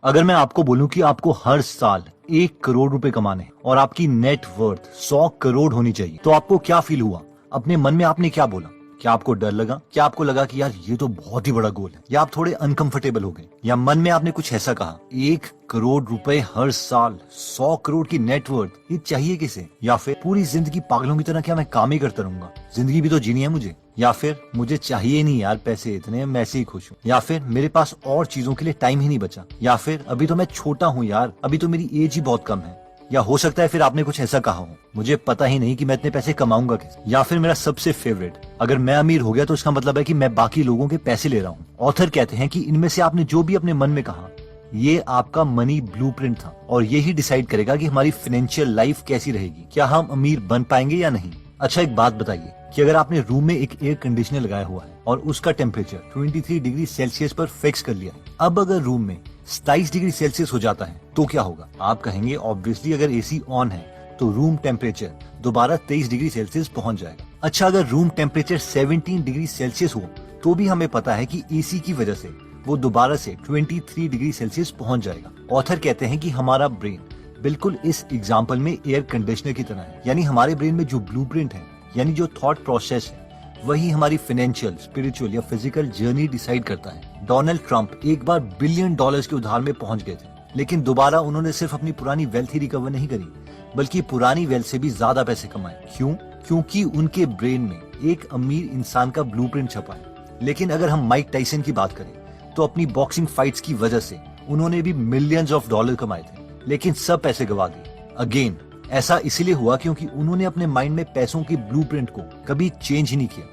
अगर मैं आपको बोलूं कि आपको हर साल 1 करोड़ रुपए कमाने हैं और आपकी नेट वर्थ 100 करोड़ होनी चाहिए, तो आपको क्या फील हुआ? अपने मन में आपने क्या बोला? क्या आपको डर लगा? क्या आपको लगा कि यार ये तो बहुत ही बड़ा गोल है? या आप थोड़े अनकंफर्टेबल हो गए? या मन में आपने कुछ ऐसा कहा, 1 करोड़ रुपए हर साल, 100 करोड़ की नेटवर्थ, ये चाहिए किसे? या फिर पूरी जिंदगी पागलों की तरह क्या मैं काम ही करता रहूंगा? जिंदगी भी तो जीनी है मुझे। या फिर मुझे चाहिए नहीं यार पैसे इतने, मैं ऐसे ही खुश हूँ। या फिर मेरे पास और चीजों के लिए टाइम ही नहीं बचा। या फिर अभी तो मैं छोटा हूँ यार, अभी तो मेरी एज ही बहुत कम है। या हो सकता है फिर आपने कुछ ऐसा कहा हो, मुझे पता ही नहीं कि मैं इतने पैसे कमाऊंगा कैसे। या फिर मेरा सबसे फेवरेट, अगर मैं अमीर हो गया तो इसका मतलब है कि मैं बाकी लोगों के पैसे ले रहा हूँ। ऑथर कहते हैं कि इनमें से आपने जो भी अपने मन में कहा, ये आपका मनी ब्लूप्रिंट था और यही डिसाइड करेगा कि हमारी फाइनेंशियल लाइफ कैसी रहेगी, क्या हम अमीर बन पाएंगे या नहीं। अच्छा एक बात बताइए कि अगर आपने रूम में एक एयर कंडीशनर लगाया हुआ है और उसका टेम्परेचर 23 डिग्री सेल्सियस पर फिक्स कर लिया है, अब अगर रूम में 27 डिग्री सेल्सियस हो जाता है तो क्या होगा? आप कहेंगे ऑब्वियसली अगर एसी ऑन है तो रूम टेम्परेचर दोबारा 23 डिग्री सेल्सियस पहुंच जाएगा। अच्छा अगर रूम टेम्परेचर 17 डिग्री सेल्सियस हो तो भी हमें पता है कि एसी की वजह से वो दोबारा से 23 डिग्री सेल्सियस पहुंच जाएगा। ऑथर कहते हैं कि हमारा ब्रेन बिल्कुल इस एग्जाम्पल में एयर कंडीशनर की तरह है, यानी हमारे ब्रेन में जो ब्लूप्रिंट है, यानी जो थॉट प्रोसेस है, वही हमारी फाइनेंशियल, स्पिरिचुअल या फिजिकल जर्नी डिसाइड करता है। डोनाल्ड ट्रंप एक बार $1 बिलियन के उधार में पहुंच गए थे, लेकिन दोबारा उन्होंने सिर्फ अपनी पुरानी वेल्थ ही रिकवर नहीं करी, बल्कि पुरानी वेल्थ से भी ज्यादा पैसे कमाए। क्यों? क्योंकि उनके ब्रेन में एक अमीर इंसान का ब्लूप्रिंट छपा है। लेकिन अगर हम माइक टाइसन की बात करें तो अपनी बॉक्सिंग फाइट्स की वजह से उन्होंने भी मिलियंस ऑफ डॉलर कमाए थे, लेकिन सब पैसे गवा दिए। अगेन ऐसा इसलिए हुआ क्योंकि उन्होंने अपने माइंड में पैसों की ब्लूप्रिंट को कभी चेंज ही नहीं किया।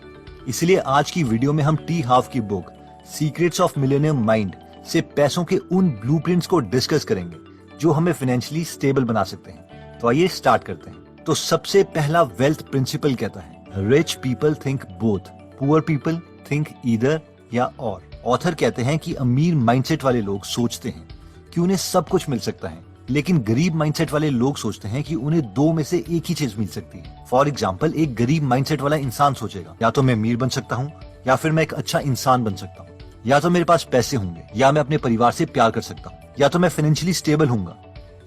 इसलिए आज की वीडियो में हम टी हाफ की book secrets of millionaire mind से पैसों के उन ब्लूप्रिंट्स को डिस्कस करेंगे जो हमें फाइनेंशियली स्टेबल बना सकते हैं। तो आइए स्टार्ट करते हैं। तो सबसे पहला वेल्थ प्रिंसिपल कहता है, rich people think both, poor people think either या और। ऑथर कहते हैं कि अमीर माइंडसेट वाले लोग सोचते हैं कि उन्हें सब कुछ मिल सकता है, लेकिन गरीब माइंडसेट वाले लोग सोचते हैं कि उन्हें दो में से एक ही चीज मिल सकती है। फॉर एग्जाम्पल, एक गरीब माइंडसेट वाला इंसान सोचेगा या तो मैं अमीर बन सकता हूँ, या फिर मैं एक अच्छा इंसान बन सकता हूँ, या तो मेरे पास पैसे होंगे, या मैं अपने परिवार से प्यार कर सकता हूँ, या तो मैं फाइनेंशियली स्टेबल हूँगा,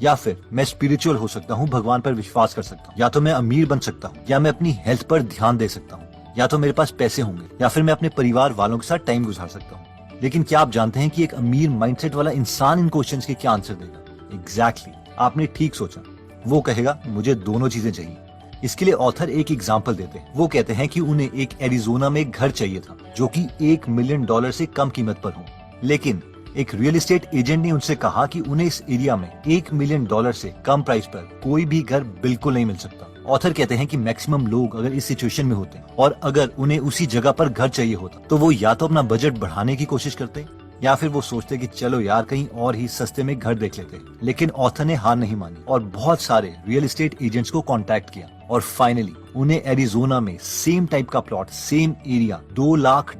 या फिर मैं स्पिरिचुअल हो सकता हूँ, भगवान पर विश्वास कर सकता हूँ, या तो मैं अमीर बन सकता हूँ, या मैं अपनी हेल्थ पर ध्यान दे सकता हूँ, या तो मेरे पास पैसे होंगे, या फिर मैं अपने परिवार वालों के साथ टाइम गुजार सकता हूँ। लेकिन क्या आप जानते हैं कि एक अमीर माइंडसेट वाला इंसान इन क्वेश्चंस के क्या आंसर देगा? एग्जैक्टली, आपने ठीक सोचा, वो कहेगा मुझे दोनों चीजें चाहिए। इसके लिए ऑथर एक एग्जाम्पल देते हैं। वो कहते हैं कि उन्हें एक एरिजोना में एक घर चाहिए था जो कि $1 मिलियन से कम कीमत पर हो, लेकिन एक रियल एस्टेट एजेंट ने उनसे कहा कि उन्हें इस एरिया में $1 मिलियन से कम प्राइस पर कोई भी घर बिल्कुल नहीं मिल सकता। ऑथर कहते हैं कि मैक्सिमम लोग अगर इस सिचुएशन में होते और अगर उन्हें उसी जगह पर घर चाहिए होता तो वो या तो अपना बजट बढ़ाने की कोशिश करते या फिर वो सोचते कि चलो यार कहीं और ही सस्ते में घर देख लेते। लेकिन ऑथर ने हार नहीं मानी और बहुत सारे रियल एस्टेट एजेंट्स को कांटेक्ट किया और फाइनली उन्हें एरिजोना में सेम टाइप का प्लॉट, सेम एरिया, $2 लाख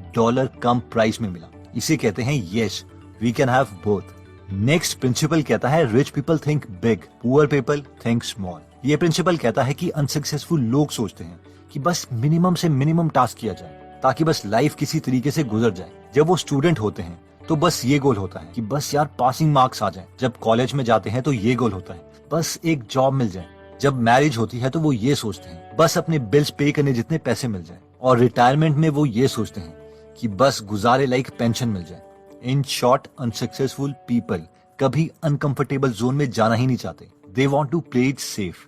कम प्राइस में मिला। इसे कहते हैं yes, we can have both. Next principle कहता है, rich people think big, poor people think small. ये प्रिंसिपल कहता है कि अनसक्सेसफुल लोग सोचते हैं कि बस मिनिमम से मिनिमम टास्क किया जाए ताकि बस लाइफ किसी तरीके से गुजर जाए। जब वो स्टूडेंट होते हैं तो बस ये गोल होता है कि बस यार पासिंग मार्क्स आ जाएं। जब कॉलेज में जाते हैं तो ये गोल होता है बस एक जॉब मिल जाए। जब मैरिज होती है तो वो ये सोचते हैं बस अपने बिल्स पे करने जितने पैसे मिल जाए। और रिटायरमेंट में वो ये सोचते हैं कि बस गुजारे लायक पेंशन मिल जाए। इन शॉर्ट, अनसक्सेसफुल पीपल कभी अनकंफर्टेबल जोन में जाना ही नहीं चाहते। They want to play it safe.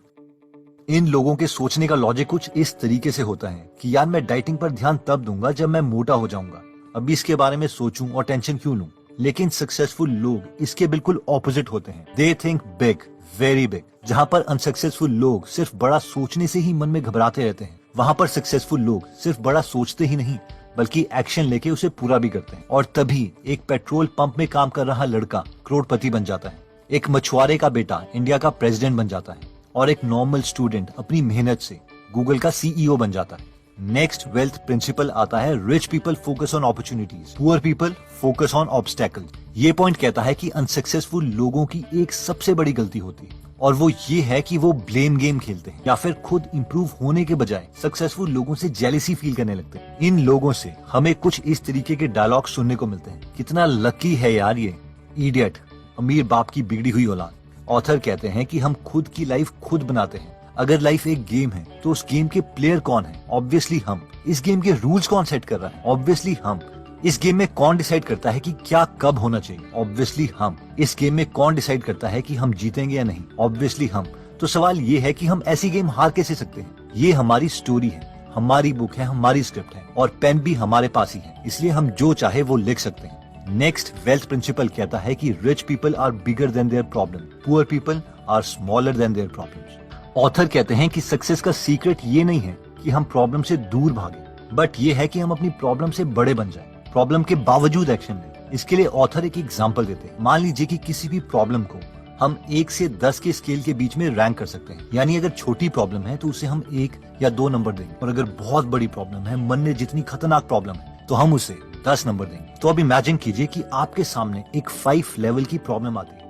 इन लोगों के सोचने का लॉजिक कुछ इस तरीके से होता है कि यार मैं डाइटिंग पर ध्यान तब दूंगा जब मैं मोटा हो जाऊंगा, अभी इसके बारे में सोचूं और टेंशन क्यों लूं। लेकिन सक्सेसफुल लोग इसके बिल्कुल ऑपोजिट होते हैं। They think big, very big. जहां पर अनसक्सेसफुल लोग सिर्फ बड़ा सोचने से ही मन में घबराते रहते हैं, वहां पर सक्सेसफुल लोग सिर्फ बड़ा सोचते ही नहीं बल्कि एक्शन लेके उसे पूरा भी करते हैं। और तभी एक पेट्रोल पंप में काम कर रहा लड़का करोड़पति बन जाता है, एक मछुआरे का बेटा इंडिया का प्रेसिडेंट बन जाता है और एक नॉर्मल स्टूडेंट अपनी मेहनत से गूगल का CEO बन जाता है। नेक्स्ट वेल्थ प्रिंसिपल आता है, rich people focus on opportunities, poor people focus on obstacles. ये पॉइंट कहता है कि अनसक्सेसफुल लोगों की एक सबसे बड़ी गलती होती है और वो ये है कि वो ब्लेम गेम खेलते हैं या फिर खुद इंप्रूव होने के बजाय सक्सेसफुल लोगों से जेलसी फील करने लगते हैं। इन लोगों से हमें कुछ इस तरीके के डायलॉग सुनने को मिलते हैं, कितना लकी है यार ये इडियट, अमीर बाप की बिगड़ी हुई औलाद। ऑथर कहते हैं कि हम खुद की लाइफ खुद बनाते हैं। अगर लाइफ एक गेम है तो उस गेम के प्लेयर कौन है? ऑब्वियसली हम। इस गेम के रूल्स कौन सेट कर रहा है? ऑब्वियसली हम। इस गेम में कौन डिसाइड करता है कि क्या कब होना चाहिए? ऑब्वियसली हम। इस गेम में कौन डिसाइड करता है कि हम जीतेंगे या नहीं? ऑब्वियसली हम। तो सवाल ये है कि हम ऐसी गेम हार कैसे सकते हैं? ये हमारी स्टोरी है, हमारी बुक है, हमारी स्क्रिप्ट है और पेन भी हमारे पास ही है, इसलिए हम जो चाहे वो लिख सकते हैं। नेक्स्ट वेल्थ प्रिंसिपल कहता है कि rich people are bigger than their problem, poor people are smaller than their problems. Author कहते हैं कि सक्सेस का सीक्रेट ये नहीं है कि हम प्रॉब्लम से दूर भागे, बट ये है कि हम अपनी प्रॉब्लम से बड़े बन जाएं, प्रॉब्लम के बावजूद एक्शन लें। इसके लिए ऑथर एक एग्जांपल देते हैं। मान लीजिए कि किसी भी प्रॉब्लम को हम 1 से 10 के स्केल के बीच में रैंक कर सकते हैं। यानी अगर छोटी प्रॉब्लम है तो उसे हम 1 या 2 नंबर देंगे, और अगर बहुत बड़ी प्रॉब्लम है, मन में जितनी खतरनाक प्रॉब्लम है, तो हम उसे 10 नंबर देंगे। तो अब इमेजिन कीजिए कि आपके सामने एक 5 लेवल की प्रॉब्लम आती है।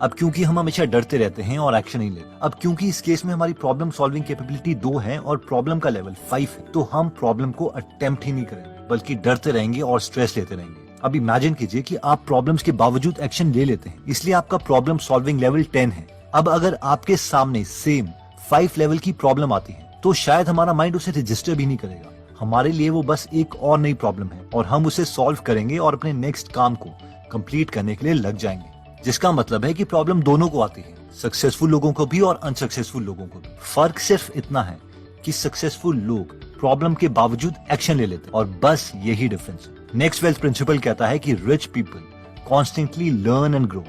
अब क्योंकि हम हमेशा डरते रहते हैं और एक्शन नहीं लेते, अब क्योंकि इस केस में हमारी प्रॉब्लम सॉल्विंग कैपेबिलिटी 2 है और प्रॉब्लम का लेवल 5 है, तो हम प्रॉब्लम को अटेम्प्ट ही नहीं करेंगे, बल्कि डरते रहेंगे और स्ट्रेस लेते रहेंगे। अब इमेजिन कीजिए कि आप प्रॉब्लम्स के बावजूद एक्शन ले लेते हैं, इसलिए आपका प्रॉब्लम सॉल्विंग लेवल 10 है। अब अगर आपके सामने सेम 5 लेवल की प्रॉब्लम आती है, तो शायद हमारा माइंड उसे रजिस्टर भी नहीं करेगा। हमारे लिए वो बस एक और नई प्रॉब्लम है और हम उसे सॉल्व करेंगे और अपने नेक्स्ट काम को कंप्लीट करने के लिए लग जाएंगे। जिसका मतलब है कि प्रॉब्लम दोनों को आती है, सक्सेसफुल लोगों को भी और अनसक्सेसफुल लोगों को भी। फर्क सिर्फ इतना है कि सक्सेसफुल लोग प्रॉब्लम के बावजूद एक्शन ले लेते हैं, और बस यही डिफरेंस है। नेक्स्ट वेल्थ प्रिंसिपल कहता है कि rich people constantly learn and grow,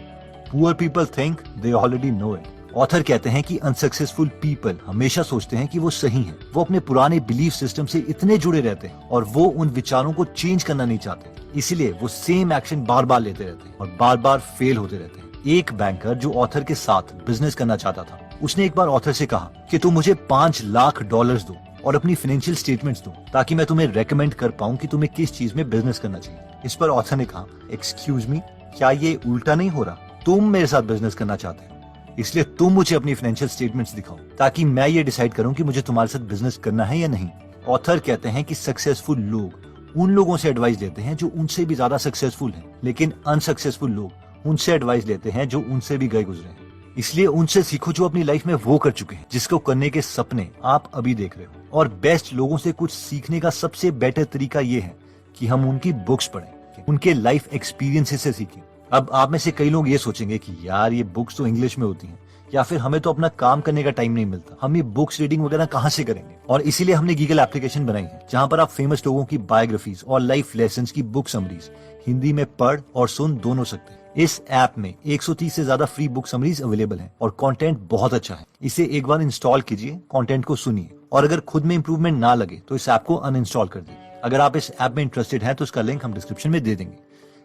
poor people think they already know it. Author कहते हैं कि अनसक्सेसफुल पीपल हमेशा सोचते हैं कि वो सही हैं। वो अपने पुराने बिलीफ सिस्टम से इतने जुड़े रहते हैं और वो उन विचारों को चेंज करना नहीं चाहते, इसलिए वो सेम एक्शन बार बार लेते रहते हैं और बार बार फेल होते रहते हैं। एक बैंकर जो ऑथर के साथ बिजनेस करना चाहता था, उसने एक बार ऑथर से कहा कि तुम मुझे $5 लाख दो और अपनी फाइनेंशियल स्टेटमेंट्स दो, ताकि मैं तुम्हें रेकमेंड कर पाऊं कि तुम्हें किस चीज में बिजनेस करना चाहिए। इस पर ऑथर ने कहा, एक्सक्यूज मी, क्या ये उल्टा नहीं हो रहा? तुम मेरे साथ बिजनेस करना चाहते हो, इसलिए तुम मुझे अपनी फाइनेंशियल स्टेटमेंट्स दिखाओ, ताकि मैं ये डिसाइड करूं कि मुझे तुम्हारे साथ बिजनेस करना है या नहीं। ऑथर कहते हैं कि सक्सेसफुल लोग उन लोगों से एडवाइस लेते हैं जो उनसे भी ज्यादा सक्सेसफुल हैं, लेकिन अनसक्सेसफुल लोग उनसे एडवाइस लेते हैं जो उनसे भी गए गुजरे हैं। इसलिए उनसे सीखो जो अपनी लाइफ में वो कर चुके हैं, जिसको करने के सपने आप अभी देख रहे हो। और बेस्ट लोगों से कुछ सीखने का सबसे बेटर तरीका ये है कि हम उनकी बुक्स पढ़ें, उनके लाइफ एक्सपीरियंसेस से सीखें। अब आप में से कई लोग ये सोचेंगे कि यार ये बुक्स तो इंग्लिश में होती हैं, या फिर हमें तो अपना काम करने का टाइम नहीं मिलता, हम ये बुक्स रीडिंग वगैरह कहाँ से करेंगे? और इसीलिए हमने गीगल एप्लीकेशन बनाई है, जहाँ पर आप फेमस लोगों की बायोग्राफीज और लाइफ लेसन्स की बुक समरीज हिंदी में पढ़ और सुन दोनों सकते हैं। इस ऐप में 130 से ज्यादा फ्री बुक समरीज अवेलेबल हैं और कंटेंट बहुत अच्छा है। इसे एक बार इंस्टॉल कीजिए, कंटेंट को सुनिए, और अगर खुद में इंप्रूवमेंट ना लगे तो इस ऐप को अनइंस्टॉल कर दीजिए। अगर आप इस ऐप में इंटरेस्टेड हैं तो इसका लिंक हम डिस्क्रिप्शन में दे देंगे।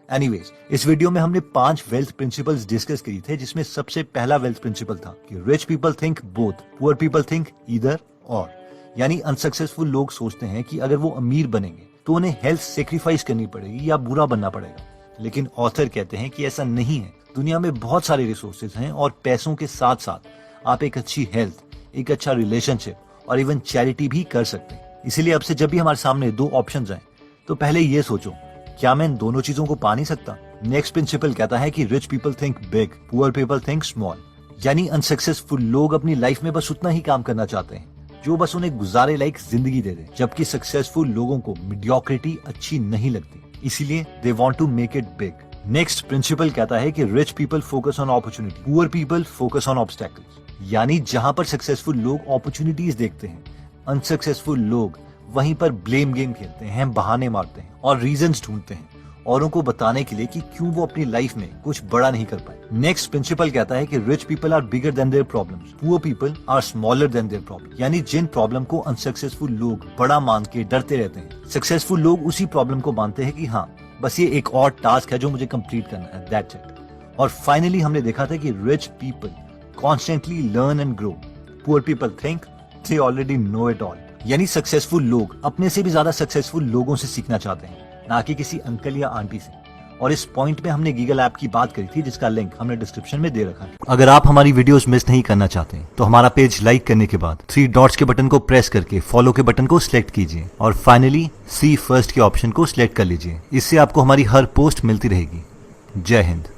एनीवेज, इस वीडियो में हमने 5 वेल्थ प्रिंसिपल्स डिस्कस किए थे, जिसमें सबसे पहला वेल्थ प्रिंसिपल था कि rich people think both, poor people think either और। यानी अनसक्सेसफुल लोग सोचते हैं कि अगर वो अमीर बनेंगे तो उन्हें हेल्थ सेक्रीफाइस करनी पड़ेगी या बुरा बनना पड़ेगा, लेकिन ऑथर कहते हैं कि ऐसा नहीं है। दुनिया में बहुत सारे रिसोर्सेज हैं और पैसों के साथ साथ आप एक अच्छी हेल्थ, एक अच्छा रिलेशनशिप और इवन चैरिटी भी कर सकते हैं। इसीलिए अब से जब भी हमारे सामने 2 ऑप्शंस आए तो पहले ये सोचो, क्या मैं इन दोनों चीजों को पा नहीं सकता? नेक्स्ट प्रिंसिपल कहता है कि rich people think big, poor people think small. यानी अनसक्सेसफुल लोग अपनी लाइफ में बस उतना ही काम करना चाहते हैं जो बस उन्हें गुजारे लायक जिंदगी दे दे, जबकि सक्सेसफुल लोगों को मीडियोक्रिटी अच्छी नहीं लगती, इसीलिए they want to make it big. Next principle कहता है कि rich people focus on opportunity, poor people focus on obstacles. यानी जहां पर सक्सेसफुल लोग अपॉर्चुनिटीज देखते हैं, अनसक्सेसफुल लोग वहीं पर ब्लेम गेम खेलते हैं, बहाने मारते हैं और रीजंस ढूंढते हैं औरों को बताने के लिए कि क्यों वो अपनी लाइफ में कुछ बड़ा नहीं कर पाए। नेक्स्ट प्रिंसिपल कहता है कि rich people are bigger than their problems, poor people are smaller than their problem. यानी जिन प्रॉब्लम को अनसक्सेसफुल लोग बड़ा मान के डरते रहते हैं, सक्सेसफुल लोग उसी प्रॉब्लम को मानते हैं कि हाँ बस ये एक और टास्क है जो मुझे कंप्लीट करना है, दैट्स इट। और फाइनली हमने देखा था कि rich people constantly learn and grow, poor people think they already know it all. यानी सक्सेसफुल लोग अपने से भी ज्यादा सक्सेसफुल लोगों से सीखना चाहते हैं, ना कि किसी अंकल या आंटी से। और इस पॉइंट में हमने गीगल ऐप की बात करी थी, जिसका लिंक हमने डिस्क्रिप्शन में दे रखा है। अगर आप हमारी वीडियोस मिस नहीं करना चाहते तो हमारा पेज लाइक करने के बाद 3 डॉट्स के बटन को प्रेस करके फॉलो के बटन को सिलेक्ट कीजिए और फाइनली सी फर्स्ट के ऑप्शन को सिलेक्ट कर लीजिए। इससे आपको हमारी हर पोस्ट मिलती रहेगी। जय हिंद।